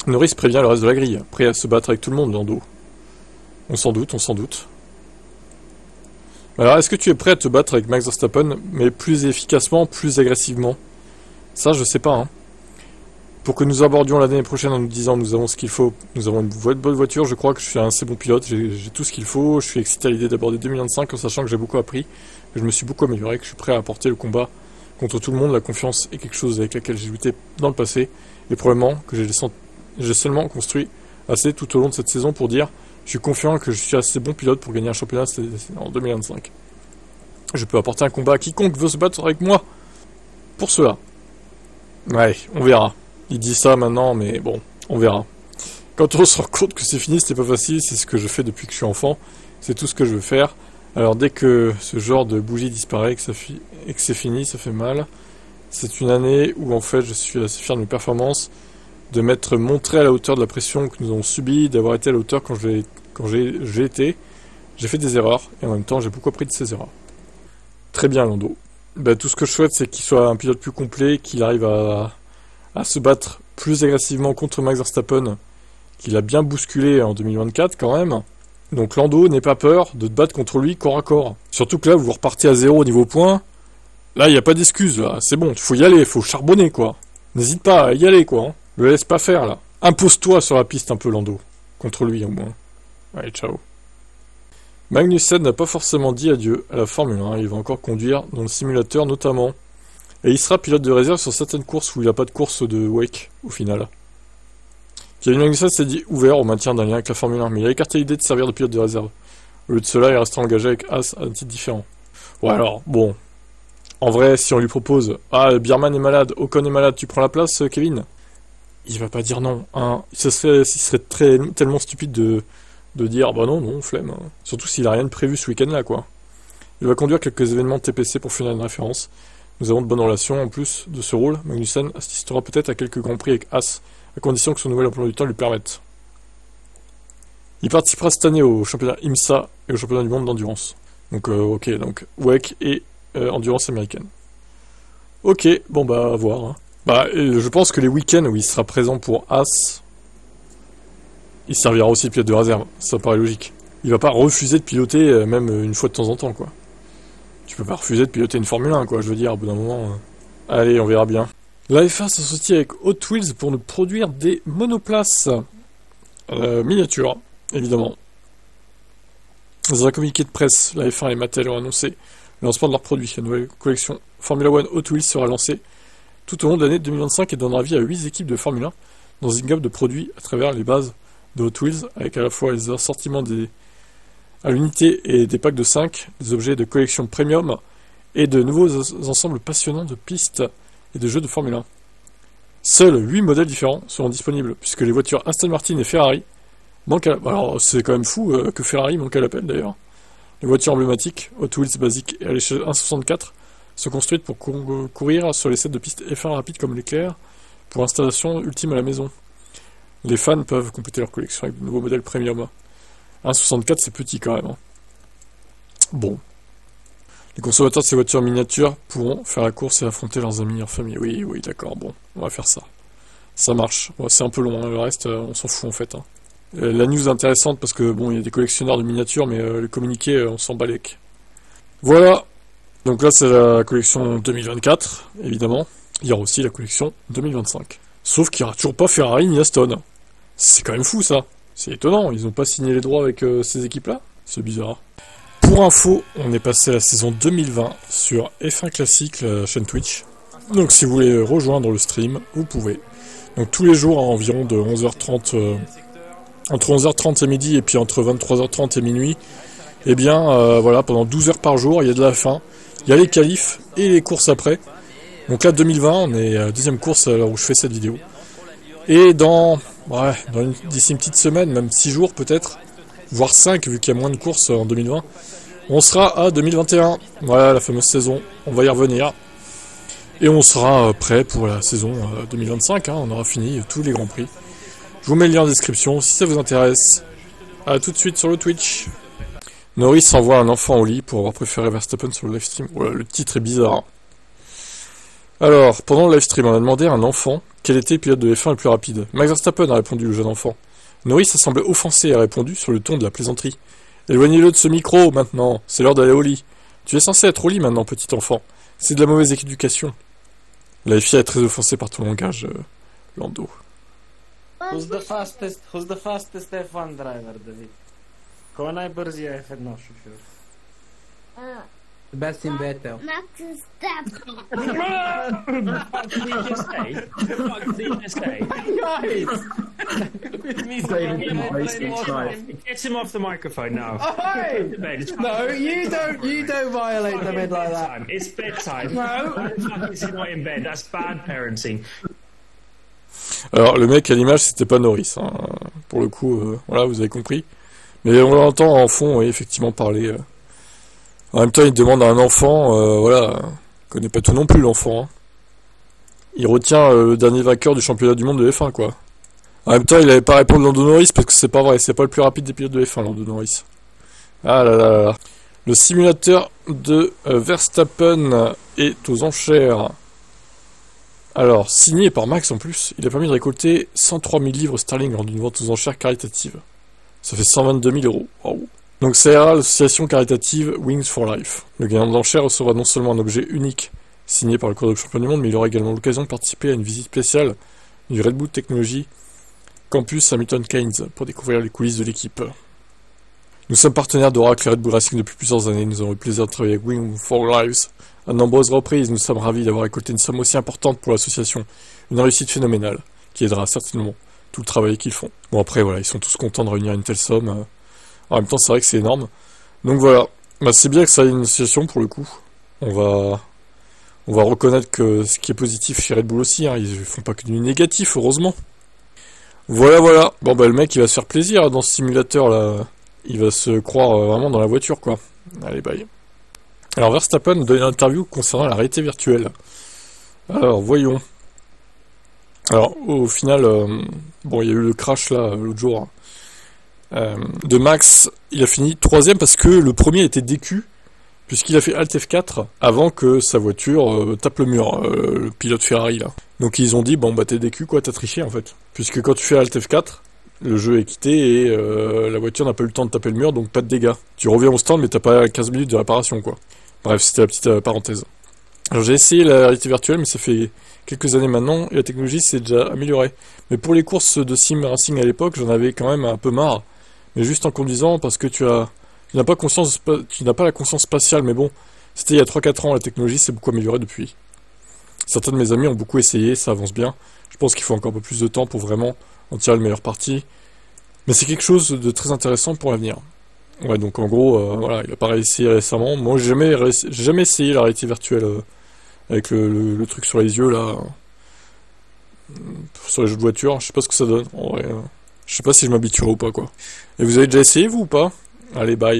Norris prévient le reste de la grille, prêt à se battre avec tout le monde, Lando. On s'en doute, on s'en doute. Alors, est-ce que tu es prêt à te battre avec Max Verstappen, mais plus efficacement, plus agressivement? Ça, je sais pas, hein. Pour que nous abordions l'année prochaine en nous disant nous avons ce qu'il faut, nous avons une bonne voiture, je crois que je suis un assez bon pilote, j'ai tout ce qu'il faut, je suis excité à l'idée d'aborder 2025 en sachant que j'ai beaucoup appris, que je me suis beaucoup amélioré, que je suis prêt à apporter le combat contre tout le monde. La confiance est quelque chose avec laquelle j'ai lutté dans le passé, et probablement que j'ai seulement construit assez tout au long de cette saison pour dire je suis confiant que je suis assez bon pilote pour gagner un championnat en 2025. Je peux apporter un combat à quiconque veut se battre avec moi pour cela. Ouais, on verra. Il dit ça maintenant, mais bon, on verra. Quand on se rend compte que c'est fini, c'est pas facile, c'est ce que je fais depuis que je suis enfant, c'est tout ce que je veux faire. Alors dès que ce genre de bougie disparaît et que c'est fini, ça fait mal. C'est une année où en fait je suis assez fier de mes performances, de m'être montré à la hauteur de la pression que nous avons subie, d'avoir été à la hauteur quand j'ai été. J'ai fait des erreurs, et en même temps j'ai beaucoup appris de ces erreurs. Très bien Lando. Ben, tout ce que je souhaite c'est qu'il soit un pilote plus complet, qu'il arrive à se battre plus agressivement contre Max Verstappen, qu'il a bien bousculé en 2024 quand même. Donc Lando, n'aie pas peur de te battre contre lui corps à corps. Surtout que là, vous repartez à 0 au niveau points. Là, il n'y a pas d'excuse, là. C'est bon, il faut y aller, il faut charbonner, quoi. N'hésite pas à y aller, quoi. Hein. Le laisse pas faire, là. Impose-toi sur la piste un peu, Lando. Contre lui, au moins. Allez, ciao. Magnussen n'a pas forcément dit adieu à la Formule 1. Il va encore conduire dans le simulateur, notamment. Et il sera pilote de réserve sur certaines courses où il n'a pas de course de wake, au final. Kevin Magnussen s'est dit ouvert au maintien d'un lien avec la Formule 1, mais il a écarté l'idée de servir de pilote de réserve. Au lieu de cela, il restera engagé avec Haas à un titre différent. Ouais alors, bon. En vrai, si on lui propose « Ah, Bierman est malade, Ocon est malade, tu prends la place, Kevin ?» Il va pas dire non. Hein. Ce serait tellement stupide de dire « Bah non, flemme. » Surtout s'il a rien de prévu ce week-end-là, quoi. Il va conduire quelques événements TPC pour finir une référence. Nous avons de bonnes relations en plus de ce rôle. Magnussen assistera peut-être à quelques grands prix avec Haas, à condition que son nouvel emploi du temps lui permette. Il participera cette année au championnat IMSA et au championnat du monde d'endurance. Donc ok, donc WEC et endurance américaine. Ok, bon bah à voir. Hein. Bah je pense que les week-ends où il sera présent pour Haas, il servira aussi de pilote de réserve. Ça paraît logique. Il va pas refuser de piloter même une fois de temps en temps quoi. Tu peux pas refuser de piloter une Formule 1 quoi, je veux dire, au bout d'un moment. Allez, on verra bien. La F1 s'associe avec Hot Wheels pour nous produire des monoplaces miniatures, évidemment. Dans un communiqué de presse, la F1 et Mattel ont annoncé le lancement de leurs produits. La nouvelle collection Formula One Hot Wheels sera lancée tout au long de l'année 2025 et donnera vie à 8 équipes de Formule 1 dans une gamme de produits à travers les bases de Hot Wheels, avec à la fois les assortiments à l'unité et des packs de 5, des objets de collection premium et de nouveaux ensembles passionnants de pistes et de jeux de Formule 1. Seuls 8 modèles différents seront disponibles, puisque les voitures Aston Martin et Ferrari manquent à l'appel. Alors c'est quand même fou que Ferrari manque à l'appel d'ailleurs. Les voitures emblématiques, Hot Wheels basiques et à l'échelle 1.64, sont construites pour courir sur les sets de pistes F1 rapides comme l'éclair, pour installation ultime à la maison. Les fans peuvent compléter leur collection avec de nouveaux modèles premium. 1.64 c'est petit quand même. Hein. Bon. Les consommateurs de ces voitures miniatures pourront faire la course et affronter leurs amis en famille. Oui, d'accord, bon, on va faire ça. Ça marche. Bon, c'est un peu long, hein, le reste, on s'en fout en fait. Hein. La news est intéressante parce que, bon, il y a des collectionneurs de miniatures, mais le communiqué, on s'en bat les couilles. Voilà. Donc là, c'est la collection 2024, évidemment. Il y aura aussi la collection 2025. Sauf qu'il n'y aura toujours pas Ferrari ni Aston. C'est quand même fou, ça. C'est étonnant, ils n'ont pas signé les droits avec ces équipes-là. C'est bizarre. Pour info, on est passé à la saison 2020 sur F1 Classique, la chaîne Twitch. Donc si vous voulez rejoindre le stream, vous pouvez. Donc tous les jours à environ de 11h30, entre 11h30 et midi, et puis entre 23h30 et minuit, eh bien voilà, pendant 12 heures par jour, il y a de la F1, il y a les qualifs et les courses après. Donc là 2020, on est à la deuxième course à l'heure où je fais cette vidéo. Et d'ici une petite semaine, même 6 jours peut-être, voire 5 vu qu'il y a moins de courses en 2020, on sera à 2021. Voilà la fameuse saison, on va y revenir. Et on sera prêt pour la saison 2025, hein, on aura fini tous les grands prix. Je vous mets le lien en description si ça vous intéresse. A tout de suite sur le Twitch. Norris envoie un enfant au lit pour avoir préféré Verstappen sur le livestream. Voilà, le titre est bizarre. Alors, pendant le livestream, on a demandé à un enfant Quel était le pilote de F1 le plus rapide? Max Verstappen, a répondu le jeune enfant. Norris a semblé offensé et a répondu sur le ton de la plaisanterie. Éloignez-le de ce micro, maintenant. C'est l'heure d'aller au lit. Tu es censé être au lit maintenant, petit enfant. C'est de la mauvaise éducation. La FIA est très offensée par ton langage, Lando. Who's the fastest F1 driver, David? Kto najbardziej F1 шофер? Sebastian Vettel. Max Verstappen. What did he just say? What did he just say? Get him off the microphone now. Hey! No, you don't violate the bed like that. It's bedtime. No. Why the fuck is he not in bed? That's bad parenting. Alors, le mec à l'image, c'était pas Norris. Hein. Pour le coup, voilà, vous avez compris. Mais on l'entend en fond, oui, effectivement, parler. En même temps, il demande à un enfant, voilà, il connaît pas tout non plus, l'enfant. Hein. Il retient le dernier vainqueur du championnat du monde de F1, quoi. En même temps, il avait pas répondu Lando Norris, parce que c'est pas vrai, c'est pas le plus rapide des pilotes de F1, Lando Norris. Ah là là là là. Le simulateur de Verstappen est aux enchères. Alors, signé par Max en plus, il a permis de récolter 103 000 livres sterling lors d'une vente aux enchères caritative. Ça fait 122 000 euros. Waouh. Donc ça ira à l'association caritative Wings for Life. Le gagnant d'enchères recevra non seulement un objet unique signé par le cours de champion du monde, mais il aura également l'occasion de participer à une visite spéciale du Red Bull Technology Campus à Milton Keynes pour découvrir les coulisses de l'équipe. Nous sommes partenaires d'Oracle et Red Bull Racing depuis plusieurs années. Nous avons eu le plaisir de travailler avec Wings for Life à de nombreuses reprises. Nous sommes ravis d'avoir récolté une somme aussi importante pour l'association. Une réussite phénoménale qui aidera certainement tout le travail qu'ils font. Bon après voilà, ils sont tous contents de réunir une telle somme. En même temps, c'est vrai que c'est énorme. Donc voilà, bah, c'est bien que ça ait une association pour le coup. On va reconnaître que ce qui est positif chez Red Bull aussi, hein, ils font pas que du négatif, heureusement. Voilà. Bon bah le mec il va se faire plaisir dans ce simulateur là. Il va se croire vraiment dans la voiture quoi. Allez bye. Alors Verstappen donne une interview concernant la réalité virtuelle. Alors voyons. Alors au final, bon il y a eu le crash là l'autre jour. De Max, il a fini 3ème parce que le premier était DQ, puisqu'il a fait Alt F4 avant que sa voiture tape le mur, le pilote Ferrari là. Donc ils ont dit, bon bah t'es DQ quoi, t'as triché en fait. Puisque quand tu fais Alt F4, le jeu est quitté et la voiture n'a pas eu le temps de taper le mur, donc pas de dégâts. Tu reviens au stand mais t'as pas 15 minutes de réparation quoi. Bref, c'était la petite parenthèse. Alors j'ai essayé la réalité virtuelle, mais ça fait quelques années maintenant, et la technologie s'est déjà améliorée. Mais pour les courses de sim racing à l'époque, j'en avais quand même un peu marre. Mais juste en conduisant, parce que tu n'as pas la conscience spatiale, mais bon, c'était il y a 3-4 ans, la technologie s'est beaucoup améliorée depuis. Certains de mes amis ont beaucoup essayé, ça avance bien. Je pense qu'il faut encore un peu plus de temps pour vraiment en tirer le meilleur parti. Mais c'est quelque chose de très intéressant pour l'avenir. Ouais, donc en gros, voilà, il a pas essayé récemment. Moi, j'ai jamais essayé la réalité virtuelle avec le truc sur les yeux, là, sur les jeux de voiture. Je sais pas ce que ça donne, en vrai. Je sais pas si je m'habituerai ou pas, quoi. Et vous avez déjà essayé, vous, ou pas? Allez, bye.